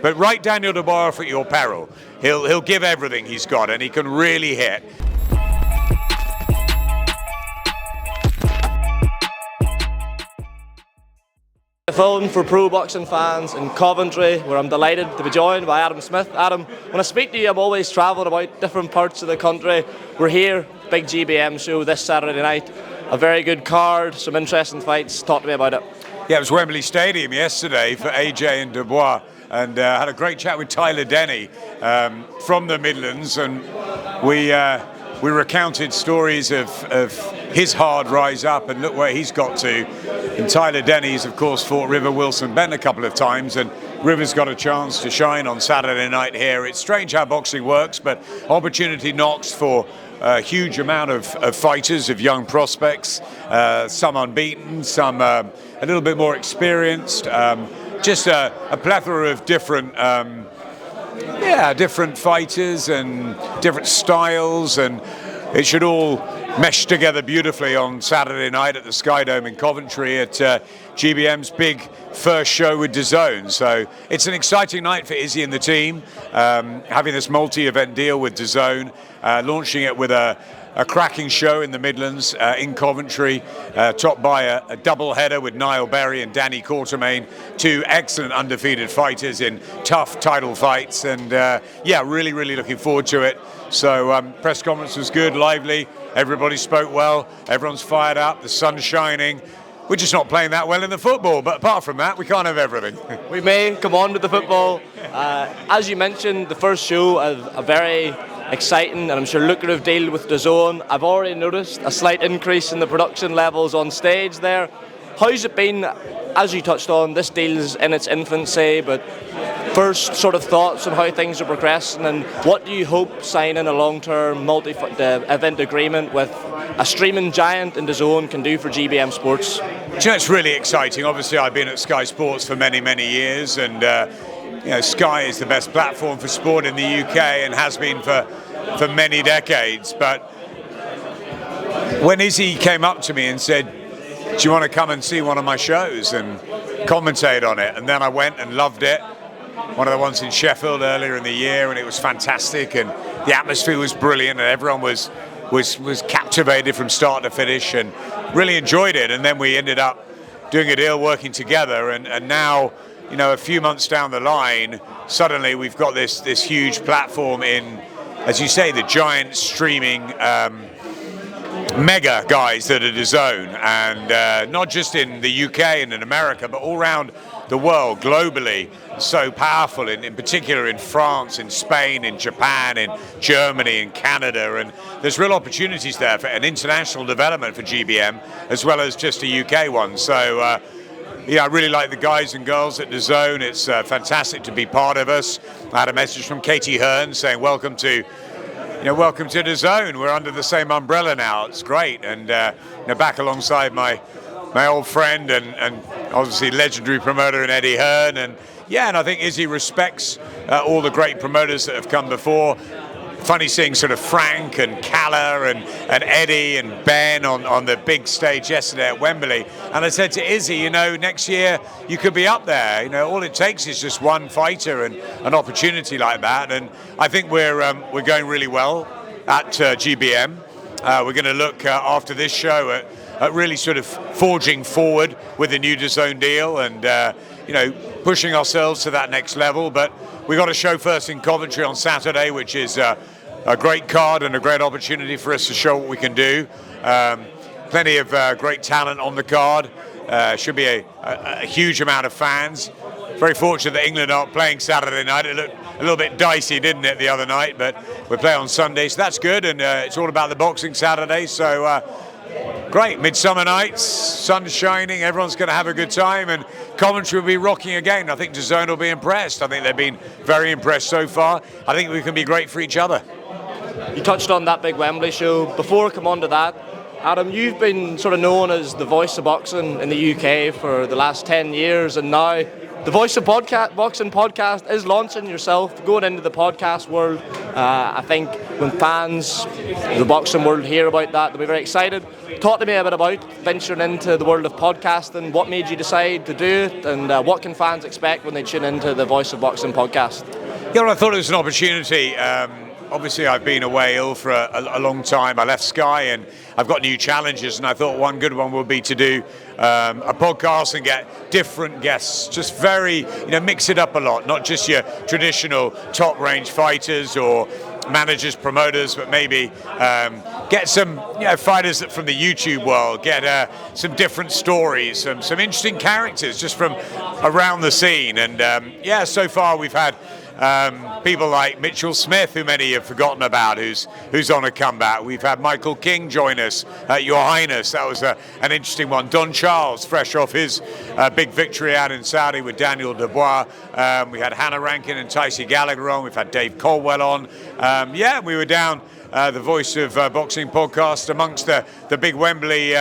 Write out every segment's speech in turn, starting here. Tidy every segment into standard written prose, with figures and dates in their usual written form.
But write Daniel Dubois off at your peril. He'll give everything he's got, and he can really hit. Film for pro boxing fans in Coventry, where I'm delighted to be joined by Adam Smith. Adam, when I speak to you, I'm always travelling about different parts of the country. We're here, big GBM show this Saturday night. A very good card, some interesting fights. Talk to me about it. Yeah, it was Wembley Stadium yesterday for AJ and Dubois, and had a great chat with Tyler Denny from the Midlands, and we recounted stories of his hard rise up, and look where he's got to. And Tyler Denny's, of course, fought River Wilson Benton a couple of times, and River's got a chance to shine on Saturday night here. It's strange how boxing works, but opportunity knocks for a huge amount of fighters, of young prospects, some unbeaten, some a little bit more experienced, just a plethora of different different fighters and different styles, and it should all mesh together beautifully on Saturday night at the Sky Dome in Coventry at GBM's big first show with Dazn. So it's an exciting night for Izzy and the team, having this multi-event deal with Dazn, launching it with a cracking show in the Midlands, in Coventry, topped by a double header with Niall Berry and Danny Quartermain, two excellent undefeated fighters in tough title fights, and really looking forward to it. So press conference was good, lively, everybody spoke well, everyone's fired up, the sun's shining. We're just not playing that well in the football, but apart from that, we can't have everything. We may come on with the football. As you mentioned, the first show, a very exciting and I'm sure lucrative deal with Dazn. I've already noticed a slight increase in the production levels on stage there. How's it been? As you touched on, this deal's in its infancy, but first sort of thoughts on how things are progressing, and what do you hope signing a long-term multi-event agreement with a streaming giant in Dazn can do for GBM Sports? It's really exciting. Obviously, I've been at Sky Sports for many years, and Sky is the best platform for sport in the UK and has been for many decades. But when Izzy came up to me and said, "Do you want to come and see one of my shows and commentate on it?" And then I went and loved it. One of the ones in Sheffield earlier in the year, and it was fantastic, and the atmosphere was brilliant, and everyone was captivated from start to finish, and really enjoyed it. And then we ended up doing a deal, working together, and now, a few months down the line, suddenly we've got this huge platform in, as you say, the giant streaming mega guys that are Dazn, and not just in the UK and in America, but all around the world, globally, so powerful, in particular in France, in Spain, in Japan, in Germany, in Canada, and there's real opportunities there for an international development for GBM, as well as just a UK one. So I really like the guys and girls at Dazn. It's fantastic to be part of us. I had a message from Katie Hearn saying, welcome to Dazn. We're under the same umbrella now. It's great, and back alongside my old friend and obviously legendary promoter in Eddie Hearn, and I think Izzy respects all the great promoters that have come before. Funny seeing sort of Frank and Calla and Eddie and Ben on the big stage yesterday at Wembley. And I said to Izzy, next year you could be up there. All it takes is just one fighter and an opportunity like that. And I think we're going really well at GBM. We're going to look after this show at really sort of forging forward with the new Dazn deal, and pushing ourselves to that next level. But we got a show first in Coventry on Saturday, which is a great card and a great opportunity for us to show what we can do. Plenty of great talent on the card. Should be a huge amount of fans. Very fortunate that England aren't playing Saturday night. It looked a little bit dicey, didn't it, the other night? But we play on Sunday, so that's good. And it's all about the boxing Saturday. So great, midsummer nights, sun shining, everyone's going to have a good time, and Coventry will be rocking again. I think Dazn will be impressed. I think they've been very impressed so far. I think we can be great for each other. You touched on that big Wembley show. Before I come on to that, Adam, you've been sort of known as the voice of boxing in the UK for the last 10 years, and now the Voice of Boxing podcast is launching yourself, going into the podcast world. I think when fans, the boxing world, hear about that, they'll be very excited. Talk to me a bit about venturing into the world of podcasting. What made you decide to do it, and what can fans expect when they tune into the Voice of Boxing podcast? Yeah, well, I thought it was an opportunity. Obviously, I've been away ill for a long time. I left Sky and I've got new challenges, and I thought one good one would be to do a podcast and get different guests, just very, mix it up a lot, not just your traditional top range fighters or managers, promoters, but maybe get some fighters from the YouTube world, get some different stories, some interesting characters just from around the scene. And so far we've had people like Mitchell Smith, who many have forgotten about, who's on a comeback. We've had Michael King join us, Your Highness. That was an interesting one. Don Charles, fresh off his big victory out in Saudi with Daniel Dubois. We had Hannah Rankin and Tycee Gallagher on. We've had Dave Caldwell on. We were down the Voice of Boxing podcast amongst the big Wembley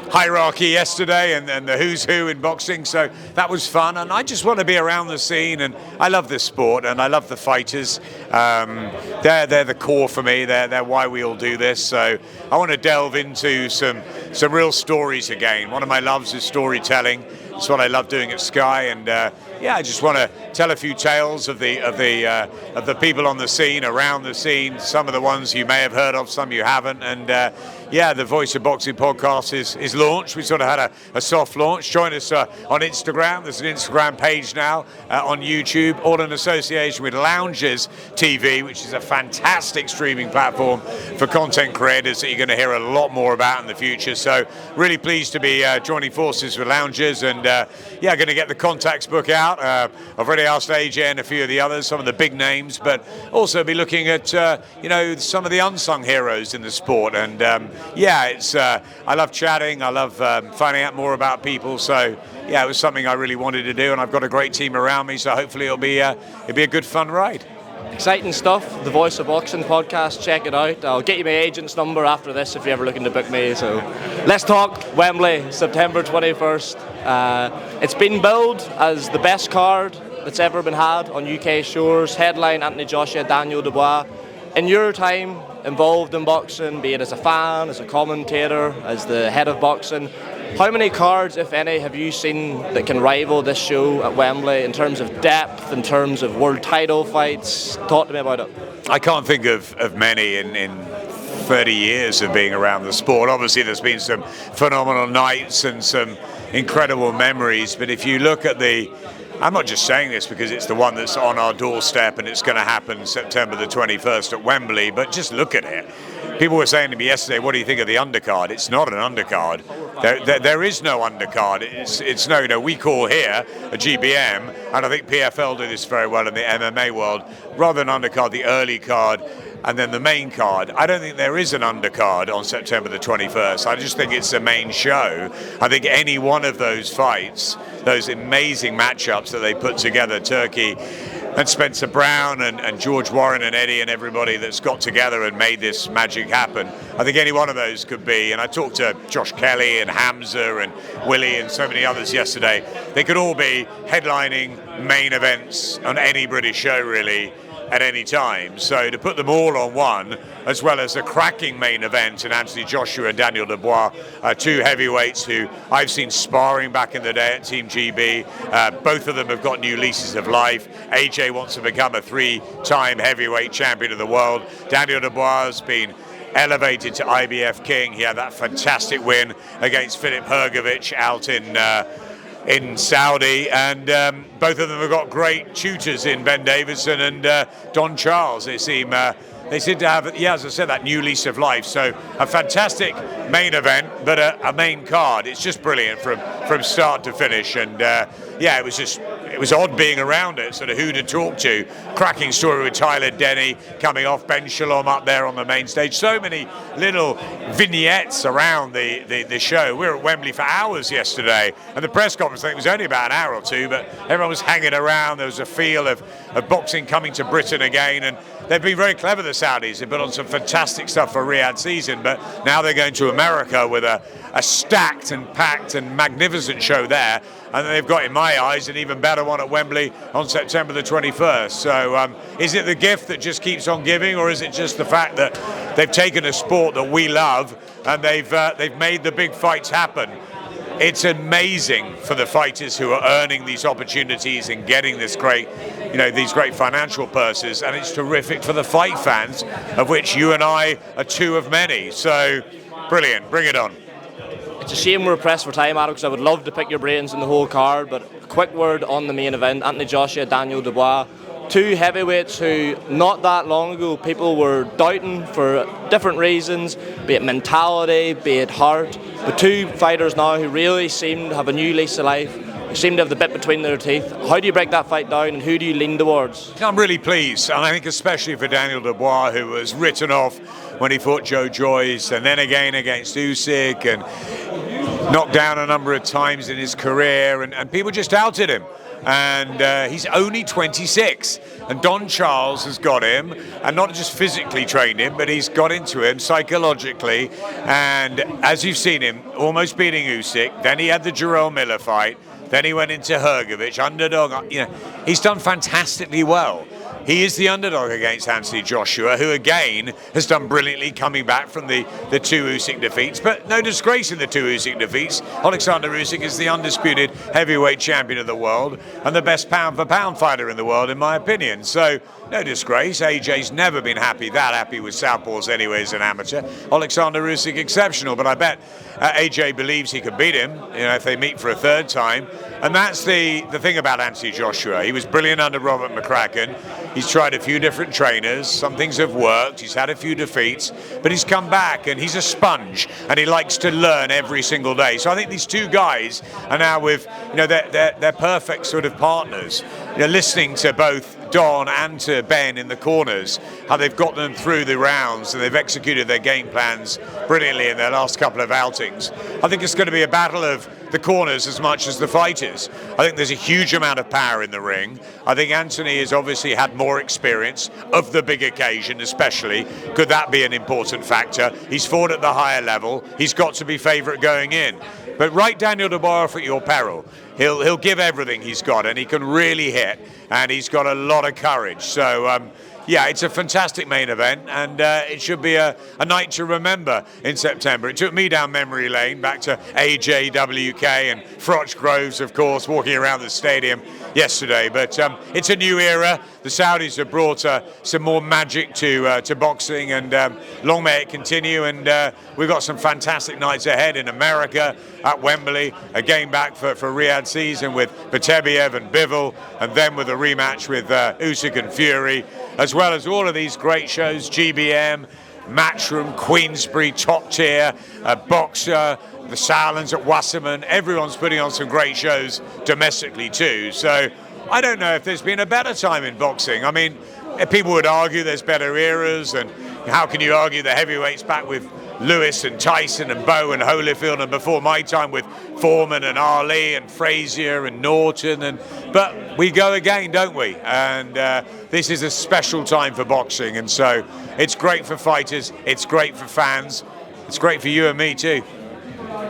hierarchy yesterday and the who's who in boxing, so that was fun. And I just want to be around the scene, and I love this sport and I love the fighters. They're the core for me. They're why we all do this. So I want to delve into some real stories again. One of my loves is storytelling. It's what I love doing at Sky, and I just want to tell a few tales of the people on the scene, around the scene. Some of the ones you may have heard of, some you haven't. And the Voice of Boxing podcast is launched. We sort of had a soft launch. Join us on Instagram. There's an Instagram page now, on YouTube, all in association with Loungers TV, which is a fantastic streaming platform for content creators that you're going to hear a lot more about in the future. So really pleased to be joining forces with Loungers, and going to get the contacts book out. I've already asked AJ and a few of the others, some of the big names, but also be looking at some of the unsung heroes in the sport. And I love chatting. I love finding out more about people. So it was something I really wanted to do, and I've got a great team around me. So hopefully it'll be a good fun ride. Exciting stuff, the Voice of Boxing podcast. Check it out. I'll get you my agent's number after this if you're ever looking to book me. So let's talk Wembley, September 21st. It's been billed as the best card that's ever been had on UK shores. Headline Anthony Joshua, Daniel Dubois. In your time involved in boxing, be it as a fan, as a commentator, as the head of boxing, how many cards, if any, have you seen that can rival this show at Wembley in terms of depth, in terms of world title fights? Talk to me about it. I can't think of many in 30 years of being around the sport. Obviously, there's been some phenomenal nights and some incredible memories, but if you look at I'm not just saying this because it's the one that's on our doorstep and it's going to happen September the 21st at Wembley, but just look at it. People were saying to me yesterday, what do you think of the undercard? It's not an undercard. There is no undercard. It's no, we call here a GBM, and I think PFL do this very well in the MMA world. Rather than undercard, the early card, and then the main card. I don't think there is an undercard on September the 21st. I just think it's the main show. I think any one of those fights, those amazing matchups that they put together, Turkey and Spencer Brown and George Warren and Eddie and everybody that's got together and made this magic happen, I think any one of those could be, and I talked to Josh Kelly and Hamza and Willie and so many others yesterday, they could all be headlining main events on any British show really, at any time. So to put them all on one, as well as a cracking main event in Anthony Joshua and Daniel Dubois, two heavyweights who I've seen sparring back in the day at Team GB. Both of them have got new leases of life. AJ wants to become a 3-time heavyweight champion of the world. Daniel Dubois has been elevated to IBF King. He had that fantastic win against Filip Hrgovic out in Saudi, and both of them have got great tutors in Ben Davison and Don Charles. They seem to have, as I said, that new lease of life. So a fantastic main event, but a main card. It's just brilliant from start to finish. And it was odd being around it, sort of who to talk to. Cracking story with Tyler Denny coming off, Ben Shalom up there on the main stage. So many little vignettes around the show. We were at Wembley for hours yesterday, and the press conference, I think, was only about an hour or two, but everyone was hanging around. There was a feel of boxing coming to Britain again, and they've been very clever, the Saudis. They've put on some fantastic stuff for Riyadh season, but now they're going to America with a stacked and packed and magnificent show there. and they've got, in my eyes, an even better one at Wembley on September the 21st. So is it the gift that just keeps on giving, or is it just the fact that they've taken a sport that we love and they've made the big fights happen? It's amazing for the fighters who are earning these opportunities and getting this great, these great financial purses, and it's terrific for the fight fans, of which you and I are two of many. So, brilliant, bring it on. It's a shame we're pressed for time, Adam, because I would love to pick your brains in the whole card, but a quick word on the main event. Anthony Joshua, Daniel Dubois, two heavyweights who not that long ago people were doubting for different reasons, be it mentality, be it heart, but two fighters now who really seem to have a new lease of life, who seem to have the bit between their teeth. How do you break that fight down, and who do you lean towards? I'm really pleased, and I think especially for Daniel Dubois, who was written off when he fought Joe Joyce and then again against Usyk, and knocked down a number of times in his career, and people just doubted him. And he's only 26, and Don Charles has got him, and not just physically trained him, but he's got into him psychologically. And as you've seen him, almost beating Usyk, then he had the Jarrell Miller fight, then he went into Hrgovic, underdog. He's done fantastically well. He is the underdog against Anthony Joshua, who again has done brilliantly coming back from the two Usyk defeats, but no disgrace in the two Usyk defeats. Alexander Usyk is the undisputed heavyweight champion of the world and the best pound-for-pound fighter in the world, in my opinion. So no disgrace. AJ's never been that happy with southpaws anyway as an amateur. Alexander Usyk exceptional, but I bet AJ believes he can beat him, if they meet for a third time. And that's the thing about Anthony Joshua. He was brilliant under Robert McCracken. He's tried a few different trainers. Some things have worked. He's had a few defeats, but he's come back, and he's a sponge, and he likes to learn every single day. So I think these two guys are now with, they're perfect sort of partners. Listening to both Don and to Ben in the corners, how they've got them through the rounds and they've executed their game plans brilliantly in their last couple of outings. I think it's going to be a battle of the corners as much as the fighters. I think there's a huge amount of power in the ring. I think Anthony has obviously had more experience of the big occasion, especially. Could that be an important factor? He's fought at the higher level. He's got to be favourite going in. But write Daniel Dubois off at your peril. He'll give everything he's got, and he can really hit, and he's got a lot of courage. So, it's a fantastic main event, and it should be a night to remember in September. It took me down memory lane, back to AJWK and Froch Groves, of course, walking around the stadium yesterday. But it's a new era. The Saudis have brought some more magic to boxing, and long may it continue. And we've got some fantastic nights ahead in America at Wembley, again back for Riyadh season with Batebiev and Bivol, and then with a rematch with Usyk and Fury, as well as all of these great shows, GBM, Matchroom, Queensbury, Top Tier, Boxer, the Salons at Wasserman. Everyone's putting on some great shows domestically too. So I don't know if there's been a better time in boxing. I mean, people would argue there's better eras, and how can you argue the heavyweights back with Lewis and Tyson and Bowe and Holyfield, and before my time with Foreman and Ali and Frazier and Norton, but we go again, don't we? And this is a special time for boxing, and so it's great for fighters, it's great for fans, it's great for you and me too.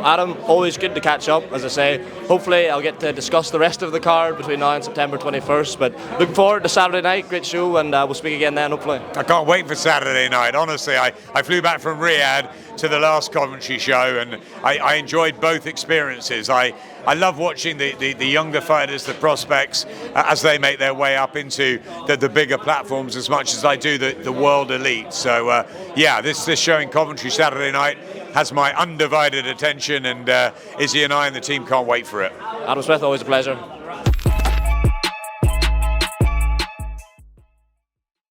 Adam, always good to catch up, as I say. Hopefully I'll get to discuss the rest of the card between now and September 21st, but looking forward to Saturday night. Great show, and we'll speak again then, hopefully. I can't wait for Saturday night. Honestly, I flew back from Riyadh to the last Coventry show, and I enjoyed both experiences. I love watching the younger fighters, the prospects, as they make their way up into the bigger platforms as much as I do the world elite. So, this show in Coventry Saturday night has my undivided attention, and Izzy and I and the team can't wait for it. Adam Smith, always a pleasure.